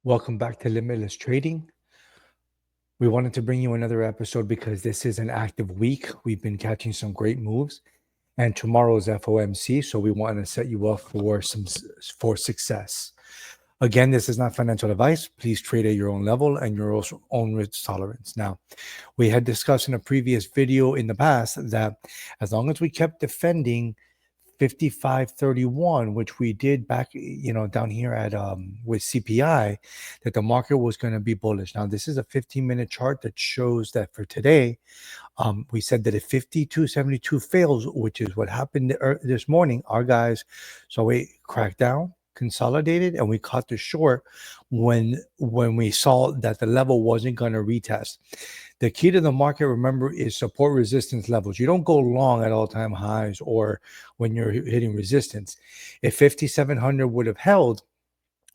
Welcome back to Limitless Trading. We wanted to bring you another episode because this is an active week. We've been catching some great moves, and tomorrow is FOMC, so we want to set you up for success. Again, this is not financial advice. Please trade at your own level and your own risk tolerance. Now, we had discussed in a previous video in the past that as long as we kept defending 55.31, which we did back, down here at with CPI, that the market was going to be bullish. Now, this is a 15-minute chart that shows that for today, we said that if 52.72 fails, which is what happened this morning, our guys saw a crackdown, consolidated, and we caught the short when we saw that the level wasn't going to retest. The key to the market, remember, is support resistance levels. You don't go long at all-time highs or when you're hitting resistance. If 5,700 would have held,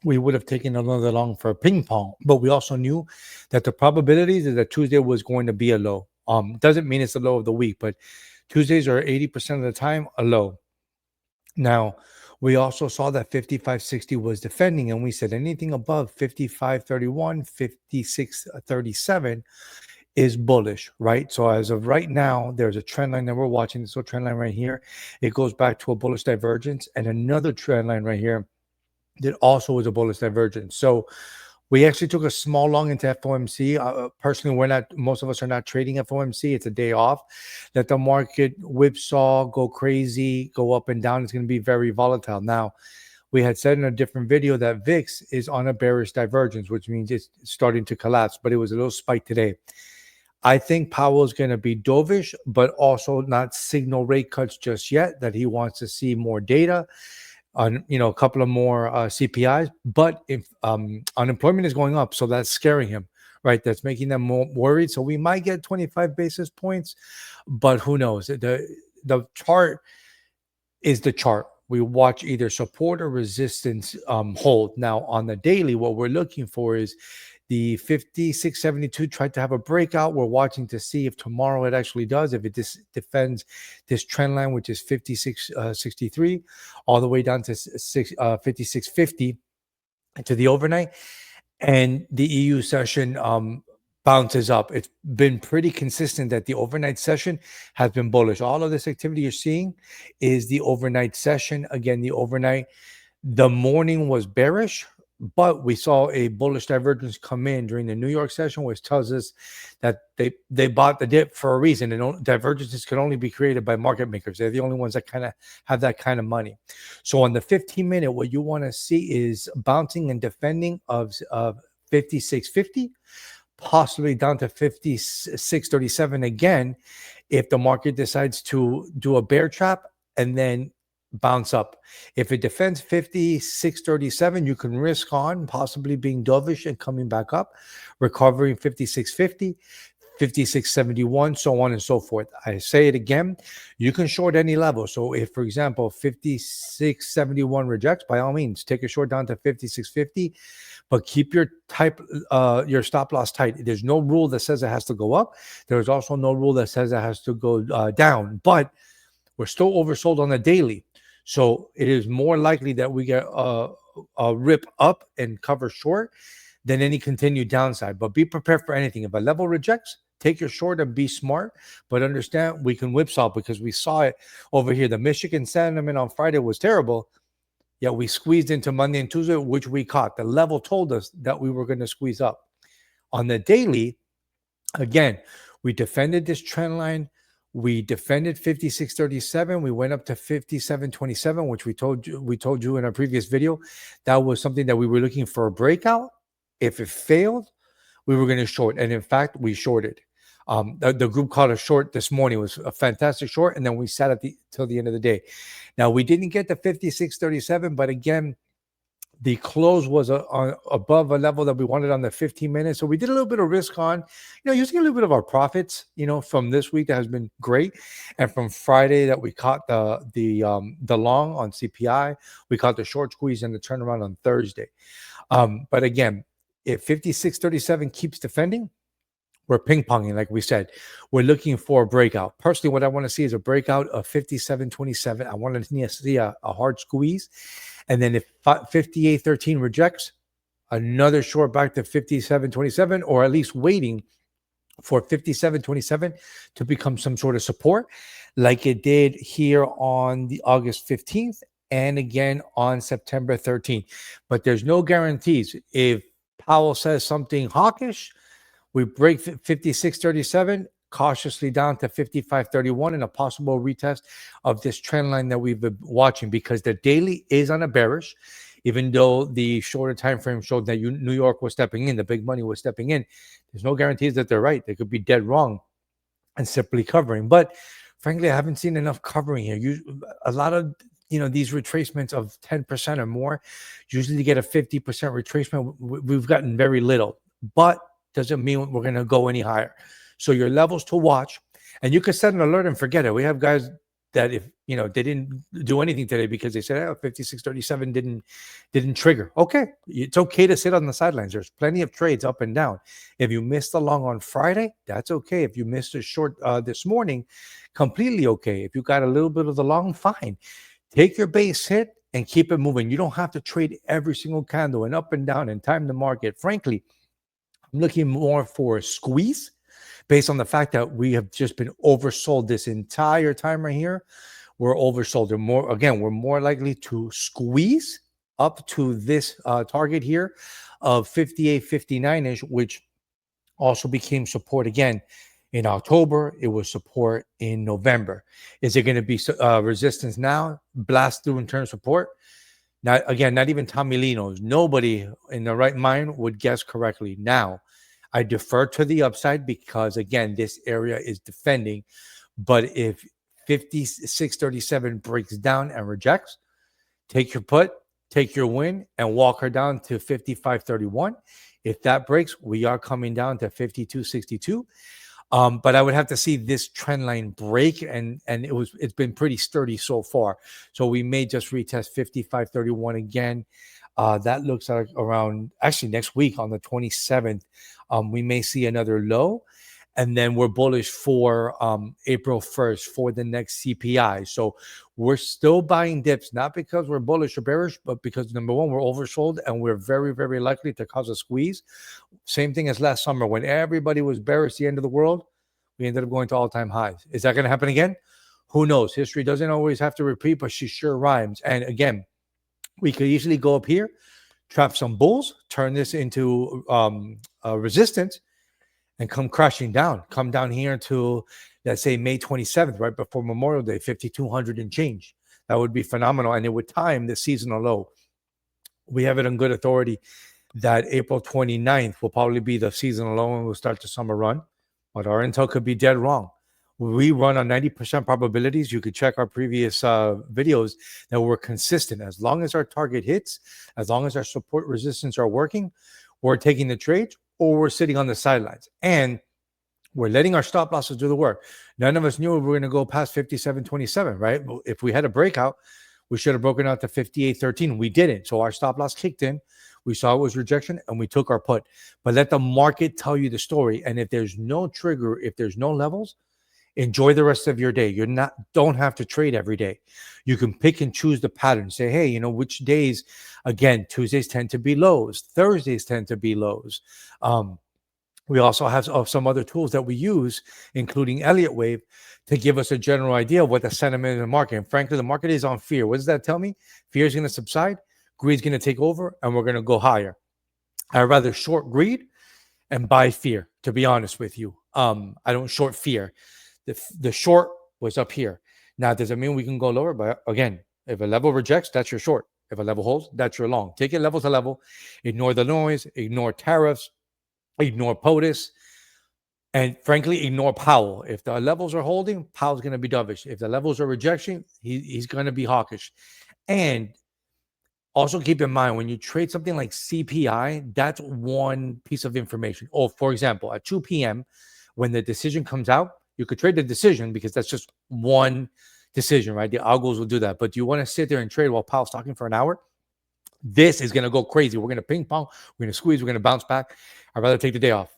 we would have taken another long for a ping pong. But we also knew that the probabilities is that Tuesday was going to be a low. Doesn't mean it's the low of the week, but Tuesdays are 80% of the time a low. Now, we also saw that 55.60 was defending, and we said anything above 55.31, 56.37 is bullish, right? So as of right now, there's a trend line that we're watching. This trend line right here, it goes back to a bullish divergence, and another trend line right here that also is a bullish divergence. So we actually took a small long into FOMC. Personally, most of us are not trading FOMC. It's a day off. Let the market whipsaw, go crazy, go up and down. It's going to be very volatile. Now, we had said in a different video that VIX is on a bearish divergence, which means it's starting to collapse, but it was a little spike today. I think Powell is going to be dovish, but also not signal rate cuts just yet, that he wants to see more data on, a couple of more CPIs. But if unemployment is going up, so that's scaring him, right? That's making them more worried. So we might get 25 basis points, but who knows? The chart is the chart. We watch either support or resistance hold. Now, on the daily, what we're looking for is the 56.72 tried to have a breakout. We're watching to see if tomorrow it actually does, if it defends this trend line, which is 56.63, all the way down to 56.50 to the overnight. And the EU session bounces up. It's been pretty consistent that the overnight session has been bullish. All of this activity you're seeing is the overnight session. Again, the morning was bearish, but we saw a bullish divergence come in during the New York session, which tells us that they bought the dip for a reason. And divergences can only be created by market makers. They're the only ones that kind of have that kind of money. So on the 15-minute, what you want to see is bouncing and defending of 56.50, possibly down to 56.37 again, if the market decides to do a bear trap and then bounce up. If it defends 56.37, you can risk on possibly being dovish and coming back up, recovering 56.50, 56.71, so on and so forth. I say it again, you can short any level. So if, for example, 56.71 rejects, by all means, take a short down to 56.50, but keep your stop loss tight. There's no rule that says it has to go up. There's also no rule that says it has to go down, but we're still oversold on the daily. So it is more likely that we get a rip up and cover short than any continued downside. But be prepared for anything. If a level rejects, take your short and be smart. But understand we can whipsaw, because we saw it over here. The Michigan sentiment on Friday was terrible. Yet we squeezed into Monday and Tuesday, which we caught. The level told us that we were going to squeeze up. On the daily, again, we defended this trend line. We defended 56.37. We went up to 57.27, which we told you in our previous video. That was something that we were looking for a breakout. If it failed, we were going to short. And in fact, we shorted. The group called a short this morning. It was a fantastic short. And then we sat till the end of the day. Now, we didn't get to 56.37, but again, the close was above a level that we wanted on the 15 minutes. So we did a little bit of risk on, using a little bit of our profits, from this week that has been great. And from Friday that we caught the long on CPI, we caught the short squeeze and the turnaround on Thursday. But again, if 56.37 keeps defending, we're ping-ponging, like we said. We're looking for a breakout. Personally, what I want to see is a breakout of 57.27. I want to see a hard squeeze. And then if 58.13 rejects, another short back to 57.27, or at least waiting for 57.27 to become some sort of support, like it did here on the August 15th and again on September 13th. But there's no guarantees. If Powell says something hawkish, we break 56.37 cautiously down to 55.31 and a possible retest of this trend line that we've been watching, because the daily is on a bearish. Even though the shorter time frame showed that New York was stepping in, the big money was stepping in, there's no guarantees that they're right. They could be dead wrong and simply covering. But frankly, I haven't seen enough covering here. A lot of these retracements of 10% or more, usually to get a 50% retracement, we've gotten very little. But doesn't mean we're going to go any higher. So your levels to watch, and you could set an alert and forget it. We have guys that if they didn't do anything today because they said 56.37 didn't trigger. Okay, it's okay to sit on the sidelines. There's plenty of trades up and down. If you missed the long on Friday, that's okay. If you missed a short this morning, completely okay. If you got a little bit of the long, fine. Take your base hit and keep it moving. You don't have to trade every single candle and up and down and time the market. Frankly, I'm looking more for a squeeze based on the fact that we have just been oversold this entire time right here. We're oversold. We're more likely to squeeze up to this target here of 58.59-ish, which also became support again in October. It was support in November. Is it going to be resistance now? Blast through and turn support? Now, again, not even Tommy Lee knows. Nobody in the right mind would guess correctly. Now, I defer to the upside because, again, this area is defending. But if 56.37 breaks down and rejects, take your put, take your win, and walk her down to 55.31. If that breaks, we are coming down to 52.62. But I would have to see this trend line break, and it's been pretty sturdy so far. So we may just retest 55.31 again. That looks like around actually next week on the 27th. We may see another low, and then we're bullish for April 1st for the next CPI. So we're still buying dips, not because we're bullish or bearish, but because number one, we're oversold and we're very, very likely to cause a squeeze. Same thing as last summer when everybody was bearish, the end of the world. We ended up going to all-time highs. Is that going to happen again? Who knows? History doesn't always have to repeat, but she sure rhymes. And again, we could easily go up here, trap some bulls, turn this into resistance, and come crashing down. Come down here to, let's say, May 27th, right before Memorial Day, 5,200 and change. That would be phenomenal. And it would time the seasonal low. We have it on good authority that April 29th will probably be the seasonal low and we'll start the summer run. But our intel could be dead wrong. We run on 90% probabilities. You could check our previous videos that we're consistent. As long as our target hits, as long as our support resistance are working, we're taking the trades or we're sitting on the sidelines. And we're letting our stop losses do the work. None of us knew we were going to go past 57.27, right? If we had a breakout, we should have broken out to 58.13. We didn't. So our stop loss kicked in. We saw it was rejection and we took our put. But let the market tell you the story. And if there's no trigger, if there's no levels, enjoy the rest of your day. Don't have to trade every day. You can pick and choose the pattern. Say, hey, which days, again, Tuesdays tend to be lows. Thursdays tend to be lows. We also have some other tools that we use, including Elliott Wave, to give us a general idea of what the sentiment in the market. And frankly, the market is on fear. What does that tell me? Fear is going to subside. Greed is going to take over, and we're going to go higher. I'd rather short greed and buy fear, to be honest with you. I don't short fear. The short was up here. Now, does it mean we can go lower? But again, if a level rejects, that's your short. If a level holds, that's your long. Take it level to level. Ignore the noise. Ignore tariffs. Ignore POTUS. And frankly, ignore Powell. If the levels are holding, Powell's going to be dovish. If the levels are rejection, he's going to be hawkish. And also keep in mind, when you trade something like CPI, that's one piece of information. Oh, for example, at 2 p.m., when the decision comes out, you could trade the decision because that's just one decision, right? The algos will do that. But do you want to sit there and trade while Powell's talking for an hour? This is going to go crazy. We're going to ping pong. We're going to squeeze. We're going to bounce back. I'd rather take the day off.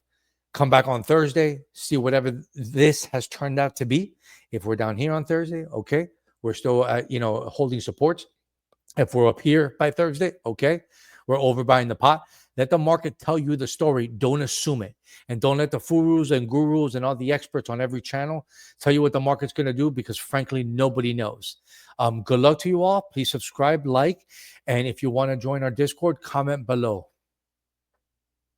Come back on Thursday, see whatever this has turned out to be. If we're down here on Thursday, okay, we're still holding supports. If we're up here by Thursday, okay, we're overbuying the pot. Let the market tell you the story. Don't assume it. And don't let the gurus and gurus and all the experts on every channel tell you what the market's going to do, because frankly, nobody knows. Good luck to you all. Please subscribe, like, and if you want to join our Discord, comment below.